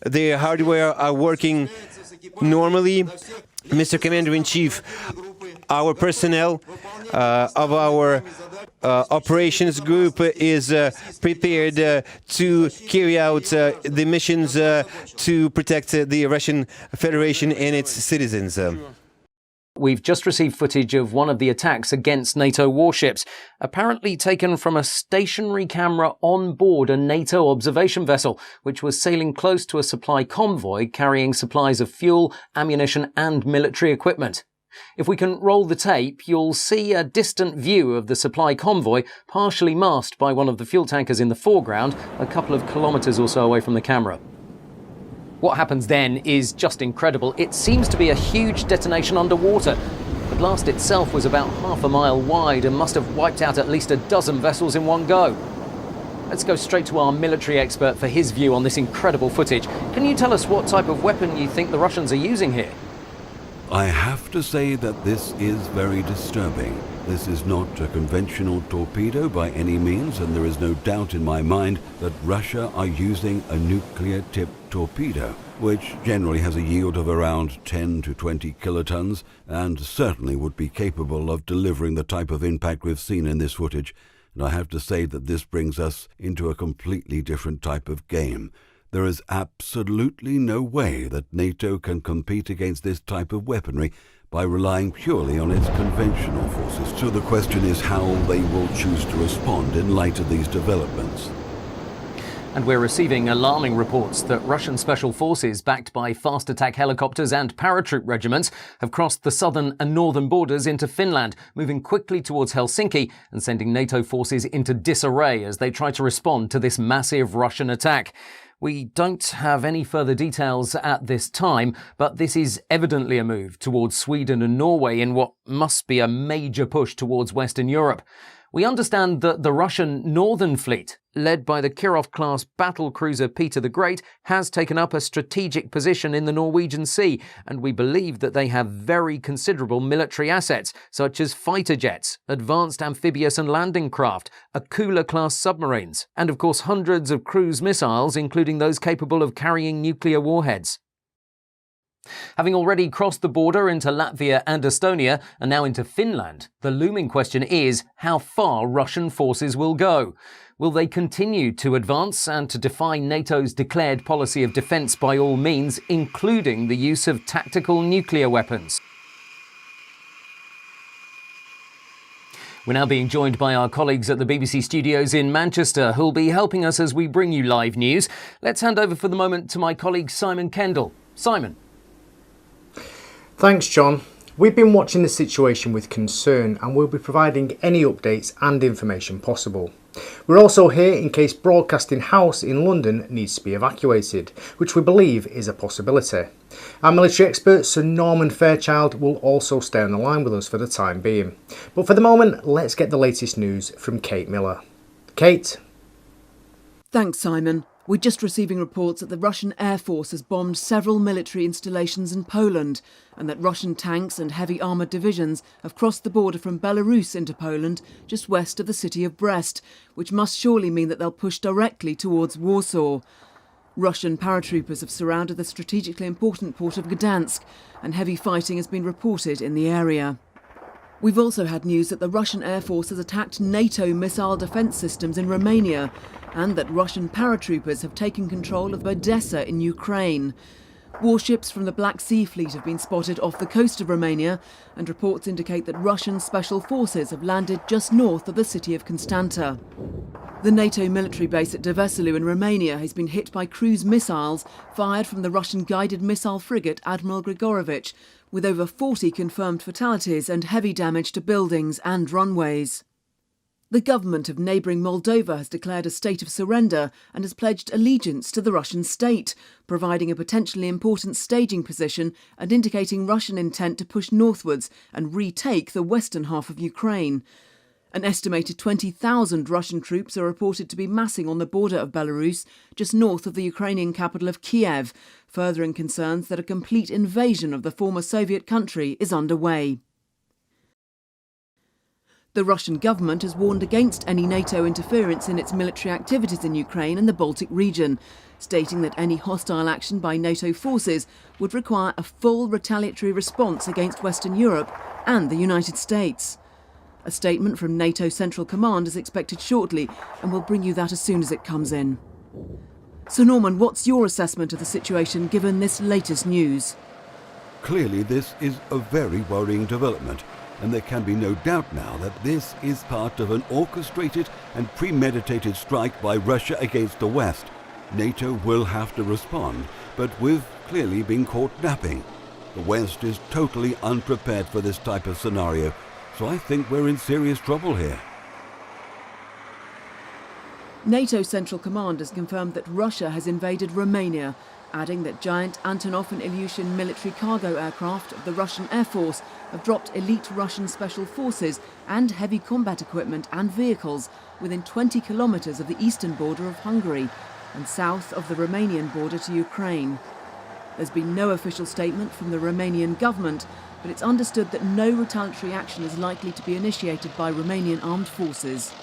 the hardware are working normally. Mr. Commander-in-Chief, our personnel of our operations group is prepared to carry out the missions to protect the Russian Federation and its citizens. We've just received footage of one of the attacks against NATO warships, apparently taken from a stationary camera on board a NATO observation vessel, which was sailing close to a supply convoy carrying supplies of fuel, ammunition and military equipment. If we can roll the tape, you'll see a distant view of the supply convoy, partially masked by one of the fuel tankers in the foreground, a couple of kilometres or so away from the camera. What happens then is just incredible. It seems to be a huge detonation underwater. The blast itself was about half a mile wide and must have wiped out at least a dozen vessels in one go. Let's go straight to our military expert for his view on this incredible footage. Can you tell us what type of weapon you think the Russians are using here? I have to say that this is very disturbing. This is not a conventional torpedo by any means, and there is no doubt in my mind that Russia are using a nuclear-tipped torpedo, which generally has a yield of around 10 to 20 kilotons, and certainly would be capable of delivering the type of impact we've seen in this footage. And I have to say that this brings us into a completely different type of game. There is absolutely no way that NATO can compete against this type of weaponry by relying purely on its conventional forces. So the question is how they will choose to respond in light of these developments. And we're receiving alarming reports that Russian special forces, backed by fast attack helicopters and paratroop regiments, have crossed the southern and northern borders into Finland, moving quickly towards Helsinki and sending NATO forces into disarray as they try to respond to this massive Russian attack. We don't have any further details at this time, but this is evidently a move towards Sweden and Norway in what must be a major push towards Western Europe. We understand that the Russian Northern Fleet, led by the Kirov-class battlecruiser Peter the Great, has taken up a strategic position in the Norwegian Sea, and we believe that they have very considerable military assets, such as fighter jets, advanced amphibious and landing craft, Akula-class submarines, and of course hundreds of cruise missiles, including those capable of carrying nuclear warheads. Having already crossed the border into Latvia and Estonia, and now into Finland, the looming question is how far Russian forces will go. Will they continue to advance and to defy NATO's declared policy of defence by all means, including the use of tactical nuclear weapons? We're now being joined by our colleagues at the BBC studios in Manchester, who'll be helping us as we bring you live news. Let's hand over for the moment to my colleague Simon Kendall. Simon. Thanks, John. We've been watching the situation with concern and will be providing any updates and information possible. We're also here in case Broadcasting House in London needs to be evacuated, which we believe is a possibility. Our military expert Sir Norman Fairchild will also stay on the line with us for the time being. But for the moment, let's get the latest news from Kate Miller. Kate? Thanks, Simon. We're just receiving reports that the Russian Air Force has bombed several military installations in Poland and that Russian tanks and heavy armoured divisions have crossed the border from Belarus into Poland just west of the city of Brest, which must surely mean that they'll push directly towards Warsaw. Russian paratroopers have surrounded the strategically important port of Gdansk and heavy fighting has been reported in the area. We've also had news that the Russian Air Force has attacked NATO missile defence systems in Romania and that Russian paratroopers have taken control of Odessa in Ukraine. Warships from the Black Sea Fleet have been spotted off the coast of Romania and reports indicate that Russian special forces have landed just north of the city of Constanta. The NATO military base at Deveselu in Romania has been hit by cruise missiles fired from the Russian guided missile frigate Admiral Grigorovich, with over 40 confirmed fatalities and heavy damage to buildings and runways. The government of neighbouring Moldova has declared a state of surrender and has pledged allegiance to the Russian state, providing a potentially important staging position and indicating Russian intent to push northwards and retake the western half of Ukraine. An estimated 20,000 Russian troops are reported to be massing on the border of Belarus, just north of the Ukrainian capital of Kiev, furthering concerns that a complete invasion of the former Soviet country is underway. The Russian government has warned against any NATO interference in its military activities in Ukraine and the Baltic region, stating that any hostile action by NATO forces would require a full retaliatory response against Western Europe and the United States. A statement from NATO Central Command is expected shortly, and we'll bring you that as soon as it comes in. So Norman, what's your assessment of the situation given this latest news? Clearly this is a very worrying development, and there can be no doubt now that this is part of an orchestrated and premeditated strike by Russia against the West. NATO will have to respond, but we've clearly been caught napping. The West is totally unprepared for this type of scenario, so I think we're in serious trouble here. NATO Central Command has confirmed that Russia has invaded Romania, adding that giant Antonov and Ilyushin military cargo aircraft of the Russian Air Force have dropped elite Russian special forces and heavy combat equipment and vehicles within 20 kilometres of the eastern border of Hungary and south of the Romanian border to Ukraine. There's been no official statement from the Romanian government, but it's understood that no retaliatory action is likely to be initiated by Romanian armed forces.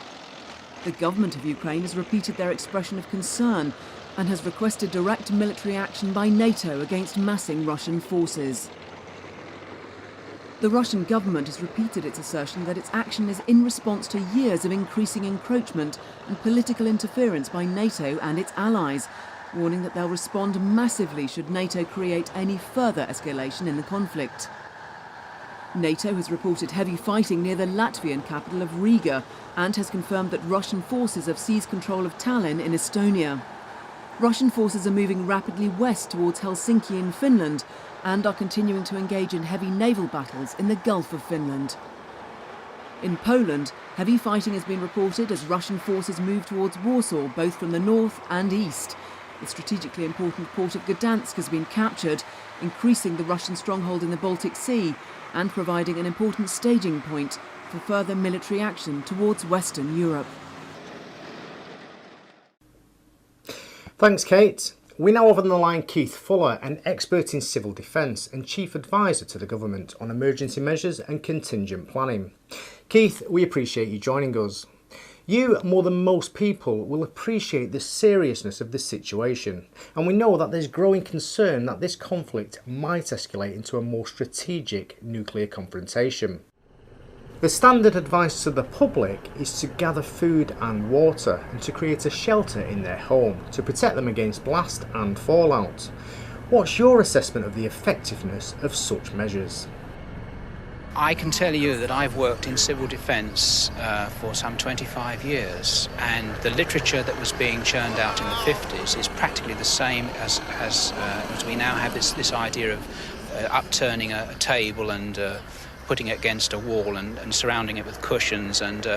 The government of Ukraine has repeated their expression of concern and has requested direct military action by NATO against massing Russian forces. The Russian government has repeated its assertion that its action is in response to years of increasing encroachment and political interference by NATO and its allies, warning that they'll respond massively should NATO create any further escalation in the conflict. NATO has reported heavy fighting near the Latvian capital of Riga and has confirmed that Russian forces have seized control of Tallinn in Estonia. Russian forces are moving rapidly west towards Helsinki in Finland and are continuing to engage in heavy naval battles in the Gulf of Finland. In Poland, heavy fighting has been reported as Russian forces move towards Warsaw, both from the north and east. The strategically important port of Gdansk has been captured, increasing the Russian stronghold in the Baltic Sea and providing an important staging point for further military action towards Western Europe. Thanks, Kate. We now have on the line Keith Fuller, an expert in civil defence and chief advisor to the government on emergency measures and contingent planning. Keith, we appreciate you joining us. You, more than most people, will appreciate the seriousness of this situation, and we know that there's growing concern that this conflict might escalate into a more strategic nuclear confrontation. The standard advice to the public is to gather food and water and to create a shelter in their home to protect them against blast and fallout. What's your assessment of the effectiveness of such measures? I can tell you that I've worked in civil defence for some 25 years, and the literature that was being churned out in the 50s is practically the same as we now have this idea of upturning a table and putting it against a wall and surrounding it with cushions and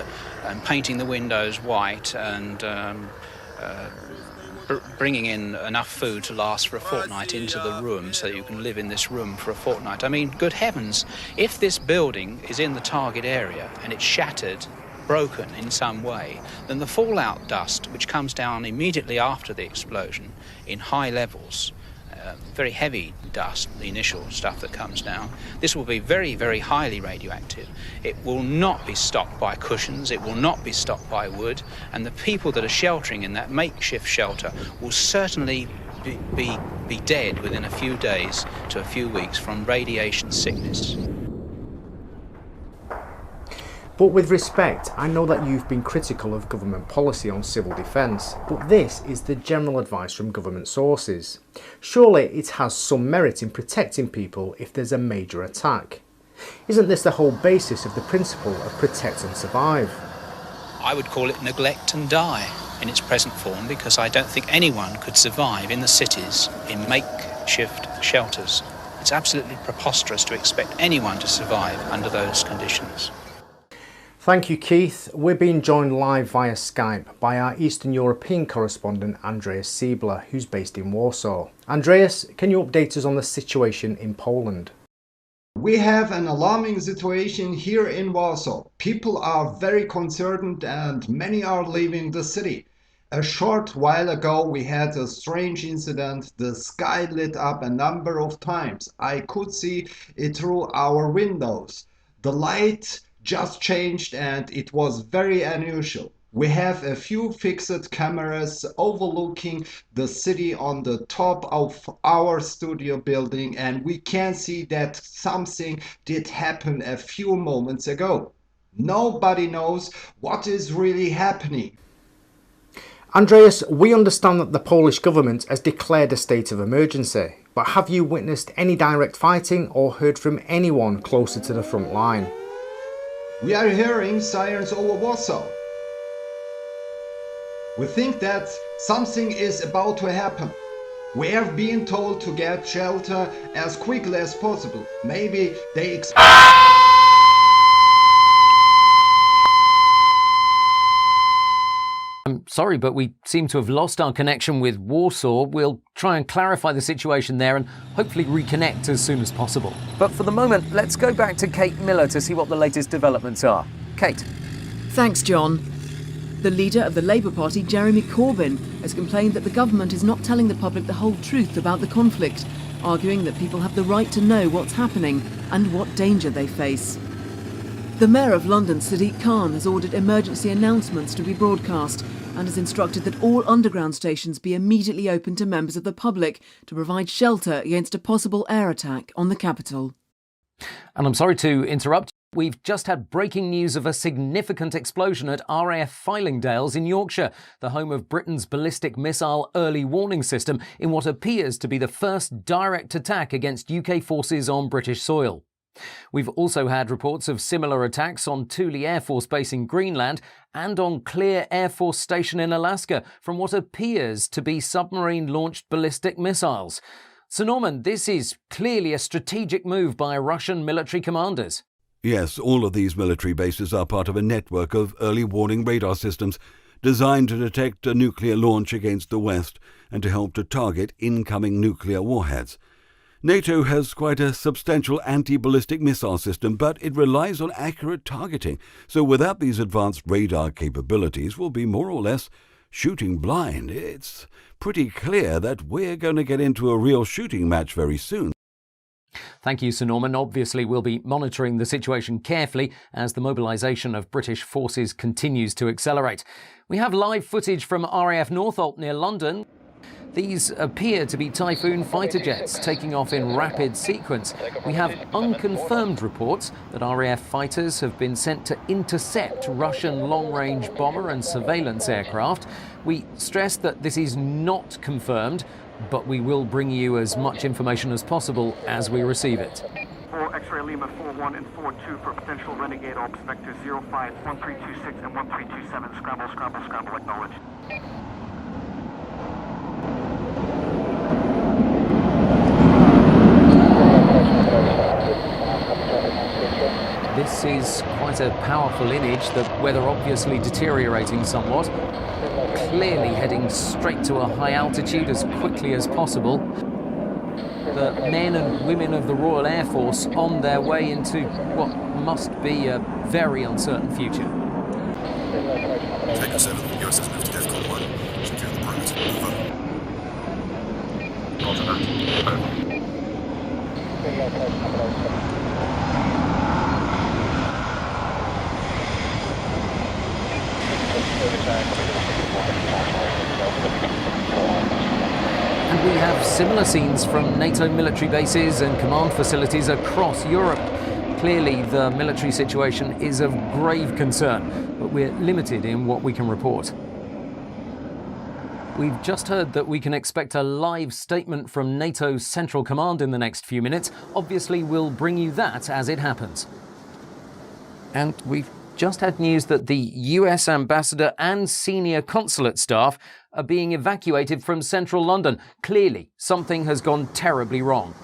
painting the windows white and bringing in enough food to last for a fortnight into the room so that you can live in this room for a fortnight. I mean, good heavens, if this building is in the target area and it's shattered, broken in some way, then the fallout dust, which comes down immediately after the explosion in high levels, very heavy dust, the initial stuff that comes down, this will be very, very highly radioactive. It will not be stopped by cushions, it will not be stopped by wood, and the people that are sheltering in that makeshift shelter will certainly be dead within a few days to a few weeks from radiation sickness. But with respect, I know that you've been critical of government policy on civil defence, but this is the general advice from government sources. Surely it has some merit in protecting people if there's a major attack. Isn't this the whole basis of the principle of protect and survive? I would call it neglect and die in its present form, because I don't think anyone could survive in the cities in makeshift shelters. It's absolutely preposterous to expect anyone to survive under those conditions. Thank you, Keith. We're being joined live via Skype by our Eastern European correspondent Andreas Siebler, who's based in Warsaw. Andreas, can you update us on the situation in Poland? We have an alarming situation here in Warsaw. People are very concerned and many are leaving the city. A short while ago we had a strange incident. The sky lit up a number of times. I could see it through our windows. The light just changed and it was very unusual. We have a few fixed cameras overlooking the city on the top of our studio building, and we can see that something did happen a few moments ago. Nobody knows what is really happening. Andreas, we understand that the Polish government has declared a state of emergency, but have you witnessed any direct fighting or heard from anyone closer to the front line? We are hearing sirens over Warsaw. We think that something is about to happen. We have been told to get shelter as quickly as possible. Maybe they I'm sorry, but we seem to have lost our connection with Warsaw. We'll try and clarify the situation there and hopefully reconnect as soon as possible. But for the moment, let's go back to Kate Miller to see what the latest developments are. Kate. Thanks, John. The leader of the Labour Party, Jeremy Corbyn, has complained that the government is not telling the public the whole truth about the conflict, arguing that people have the right to know what's happening and what danger they face. The Mayor of London, Sadiq Khan, has ordered emergency announcements to be broadcast and has instructed that all underground stations be immediately open to members of the public to provide shelter against a possible air attack on the capital. And I'm sorry to interrupt. We've just had breaking news of a significant explosion at RAF Fylingdales in Yorkshire, the home of Britain's ballistic missile early warning system, in what appears to be the first direct attack against UK forces on British soil. We've also had reports of similar attacks on Thule Air Force Base in Greenland and on Clear Air Force Station in Alaska from what appears to be submarine-launched ballistic missiles. Sir Norman, this is clearly a strategic move by Russian military commanders. Yes, all of these military bases are part of a network of early warning radar systems designed to detect a nuclear launch against the West and to help to target incoming nuclear warheads. NATO has quite a substantial anti-ballistic missile system, but it relies on accurate targeting. So without these advanced radar capabilities, we'll be more or less shooting blind. It's pretty clear that we're going to get into a real shooting match very soon. Thank you, Sir Norman. Obviously, we'll be monitoring the situation carefully as the mobilisation of British forces continues to accelerate. We have live footage from RAF Northolt near London. These appear to be Typhoon fighter jets taking off in rapid sequence. We have unconfirmed reports that RAF fighters have been sent to intercept Russian long-range bomber and surveillance aircraft. We stress that this is not confirmed, but we will bring you as much information as possible as we receive it. For X-ray Lima 41 and 42 for potential renegade ops vector 05, 1326 and 1327. Scramble, scramble, scramble, acknowledge. This is quite a powerful image, the weather obviously deteriorating somewhat. Clearly heading straight to a high altitude as quickly as possible. The men and women of the Royal Air Force on their way into what must be a very uncertain future. Tango 7, USS moved to DEFCON 1. Secure the perimeter. Over. Roger that. Over. And we have similar scenes from NATO military bases and command facilities across Europe. Clearly, the military situation is of grave concern, but we're limited in what we can report. We've just heard that we can expect a live statement from NATO's Central Command in the next few minutes. Obviously, we'll bring you that as it happens. And we've just had news that the US ambassador and senior consulate staff are being evacuated from central London. Clearly, something has gone terribly wrong.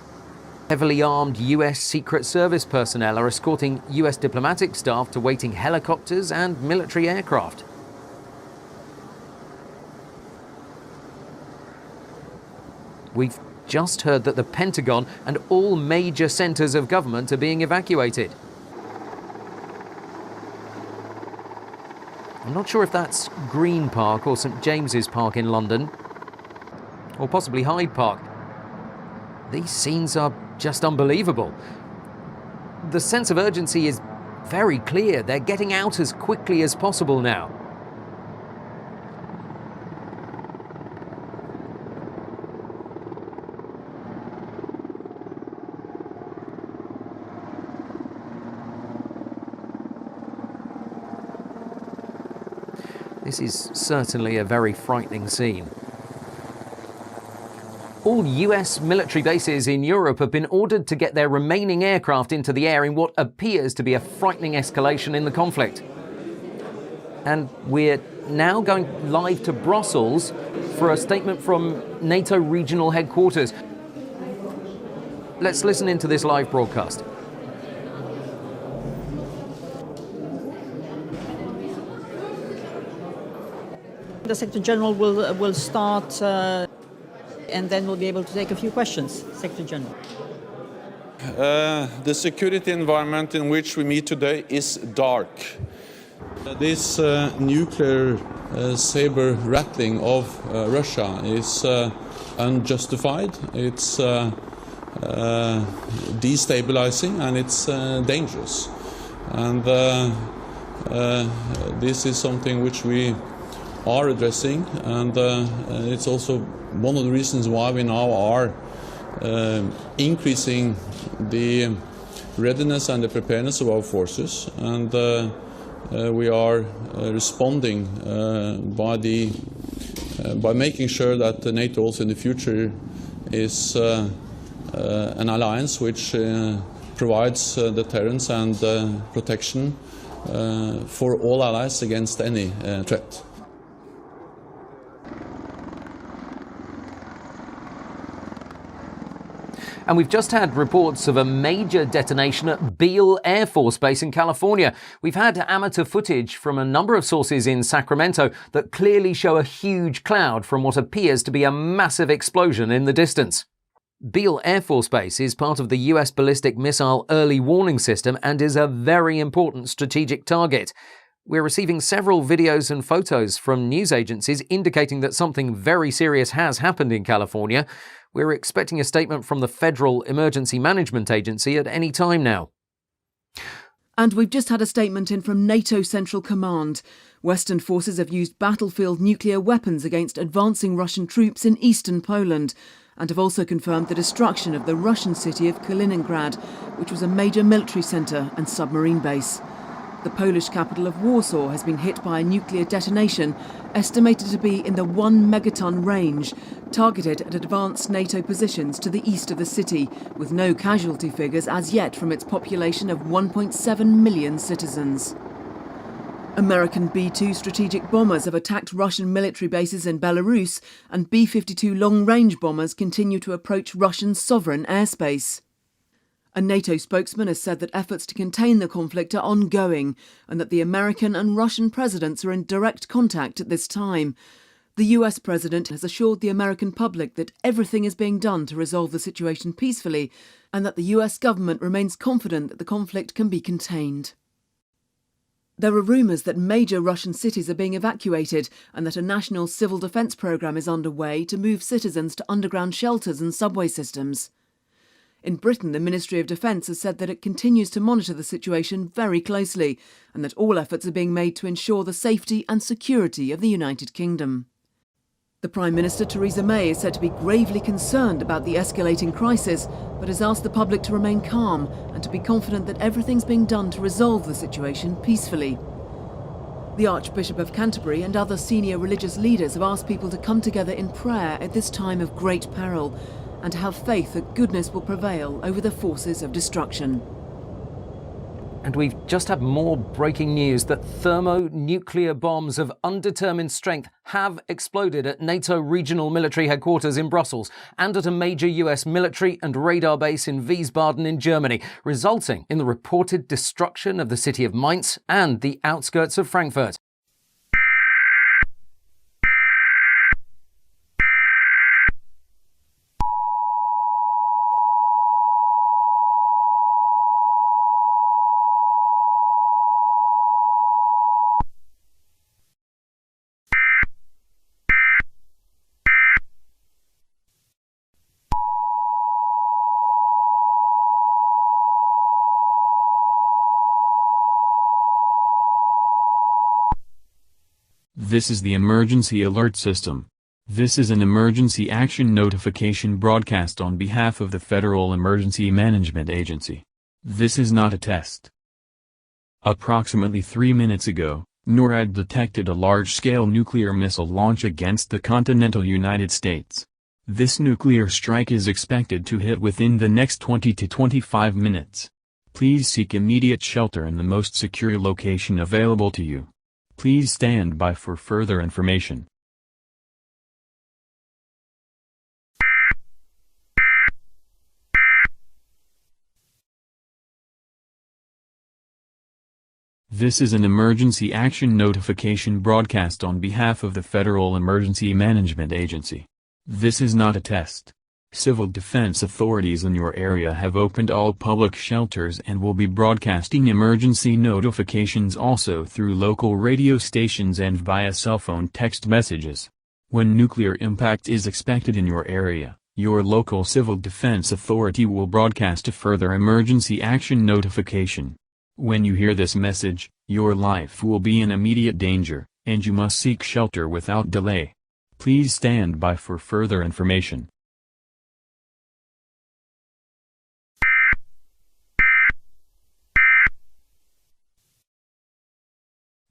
Heavily armed US Secret Service personnel are escorting US diplomatic staff to waiting helicopters and military aircraft. We've just heard that the Pentagon and all major centres of government are being evacuated. I'm not sure if that's Green Park or St James's Park in London, or possibly Hyde Park. These scenes are just unbelievable. The sense of urgency is very clear. They're getting out as quickly as possible now. This is certainly a very frightening scene. All US military bases in Europe have been ordered to get their remaining aircraft into the air in what appears to be a frightening escalation in the conflict. And we're now going live to Brussels for a statement from NATO regional headquarters. Let's listen into this live broadcast. The Secretary General will start and then we'll be able to take a few questions. Secretary General. The security environment in which we meet today is dark. This nuclear saber rattling of Russia is unjustified, it's destabilizing, and it's dangerous. And this is something which we are addressing, and it's also one of the reasons why we now are increasing the readiness and the preparedness of our forces, and we are responding by making sure that NATO also in the future is an alliance which provides deterrence and protection for all allies against any threat. And we've just had reports of a major detonation at Beale Air Force Base in California. We've had amateur footage from a number of sources in Sacramento that clearly show a huge cloud from what appears to be a massive explosion in the distance. Beale Air Force Base is part of the US Ballistic Missile Early Warning System and is a very important strategic target. We're receiving several videos and photos from news agencies indicating that something very serious has happened in California. We're expecting a statement from the Federal Emergency Management Agency at any time now. And we've just had a statement in from NATO Central Command. Western forces have used battlefield nuclear weapons against advancing Russian troops in eastern Poland, and have also confirmed the destruction of the Russian city of Kaliningrad, which was a major military centre and submarine base. The Polish capital of Warsaw has been hit by a nuclear detonation, estimated to be in the 1 megaton range, targeted at advanced NATO positions to the east of the city, with no casualty figures as yet from its population of 1.7 million citizens. American B-2 strategic bombers have attacked Russian military bases in Belarus, and B-52 long-range bombers continue to approach Russian sovereign airspace. A NATO spokesman has said that efforts to contain the conflict are ongoing and that the American and Russian presidents are in direct contact at this time. The US president has assured the American public that everything is being done to resolve the situation peacefully and that the US government remains confident that the conflict can be contained. There are rumours that major Russian cities are being evacuated and that a national civil defence programme is underway to move citizens to underground shelters and subway systems. In Britain, the Ministry of Defence has said that it continues to monitor the situation very closely and that all efforts are being made to ensure the safety and security of the United Kingdom. The Prime Minister, Theresa May, is said to be gravely concerned about the escalating crisis, but has asked the public to remain calm and to be confident that everything's being done to resolve the situation peacefully. The Archbishop of Canterbury and other senior religious leaders have asked people to come together in prayer at this time of great peril and to have faith that goodness will prevail over the forces of destruction. And we've just had more breaking news that thermonuclear bombs of undetermined strength have exploded at NATO regional military headquarters in Brussels and at a major US military and radar base in Wiesbaden in Germany, resulting in the reported destruction of the city of Mainz and the outskirts of Frankfurt. This is the emergency alert system. This is an emergency action notification broadcast on behalf of the Federal Emergency Management Agency. This is not a test. Approximately 3 minutes ago, NORAD detected a large-scale nuclear missile launch against the continental United States. This nuclear strike is expected to hit within the next 20 to 25 minutes. Please seek immediate shelter in the most secure location available to you. Please stand by for further information. This is an emergency action notification broadcast on behalf of the Federal Emergency Management Agency. This is not a test. Civil defense authorities in your area have opened all public shelters and will be broadcasting emergency notifications also through local radio stations and via cell phone text messages. When nuclear impact is expected in your area, your local civil defense authority will broadcast a further emergency action notification. When you hear this message, your life will be in immediate danger, and you must seek shelter without delay. Please stand by for further information.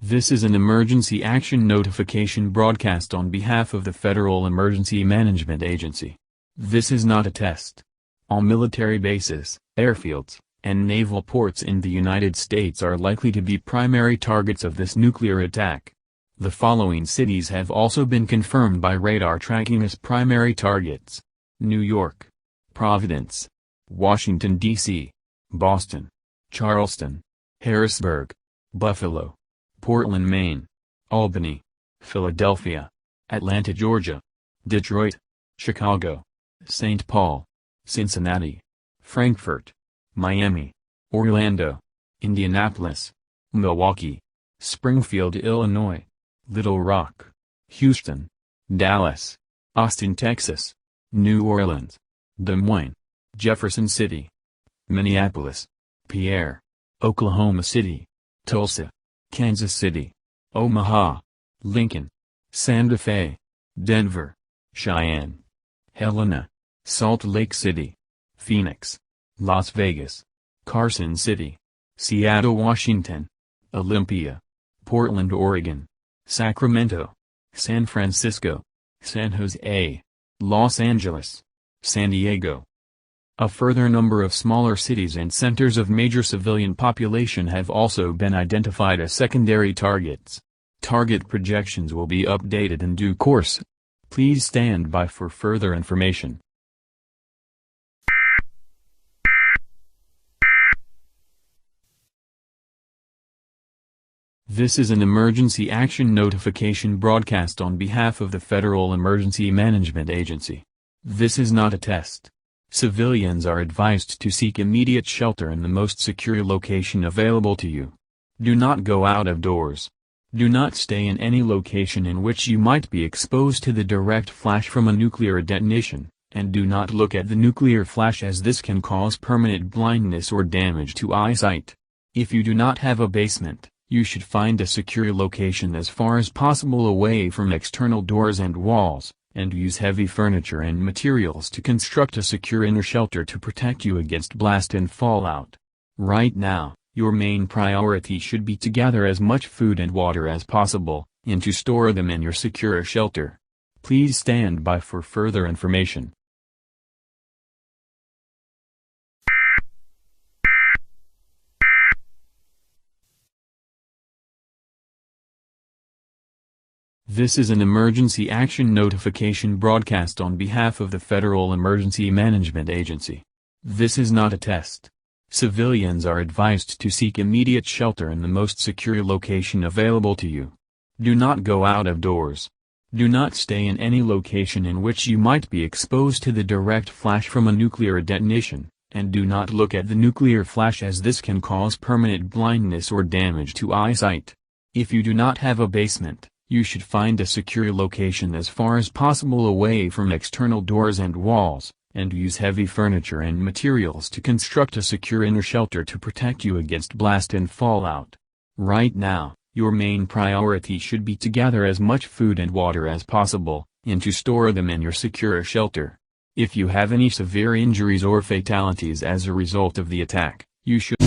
This is an emergency action notification broadcast on behalf of the Federal Emergency Management Agency. This is not a test. All military bases, airfields, and naval ports in the United States are likely to be primary targets of this nuclear attack. The following cities have also been confirmed by radar tracking as primary targets: New York, Providence, Washington, D.C., Boston, Charleston, Harrisburg, Buffalo, Portland, Maine, Albany, Philadelphia, Atlanta, Georgia, Detroit, Chicago, St. Paul, Cincinnati, Frankfurt, Miami, Orlando, Indianapolis, Milwaukee, Springfield, Illinois, Little Rock, Houston, Dallas, Austin, Texas, New Orleans, Des Moines, Jefferson City, Minneapolis, Pierre, Oklahoma City, Tulsa, Kansas City, Omaha, Lincoln, Santa Fe, Denver, Cheyenne, Helena, Salt Lake City, Phoenix, Las Vegas, Carson City, Seattle, Washington, Olympia, Portland, Oregon, Sacramento, San Francisco, San Jose, Los Angeles, San Diego. A further number of smaller cities and centers of major civilian population have also been identified as secondary targets. Target projections will be updated in due course. Please stand by for further information. This is an emergency action notification broadcast on behalf of the Federal Emergency Management Agency. This is not a test. Civilians are advised to seek immediate shelter in the most secure location available to you. Do not go out of doors. Do not stay in any location in which you might be exposed to the direct flash from a nuclear detonation, and do not look at the nuclear flash, as this can cause permanent blindness or damage to eyesight. If you do not have a basement, you should find a secure location as far as possible away from external doors and walls, and use heavy furniture and materials to construct a secure inner shelter to protect you against blast and fallout. Right now, your main priority should be to gather as much food and water as possible, and to store them in your secure shelter. Please stand by for further information. This is an emergency action notification broadcast on behalf of the Federal Emergency Management Agency. This is not a test. Civilians are advised to seek immediate shelter in the most secure location available to you. Do not go out of doors. Do not stay in any location in which you might be exposed to the direct flash from a nuclear detonation, and do not look at the nuclear flash, as this can cause permanent blindness or damage to eyesight. If you do not have a basement, you should find a secure location as far as possible away from external doors and walls, and use heavy furniture and materials to construct a secure inner shelter to protect you against blast and fallout. Right now, your main priority should be to gather as much food and water as possible, and to store them in your secure shelter. If you have any severe injuries or fatalities as a result of the attack, you should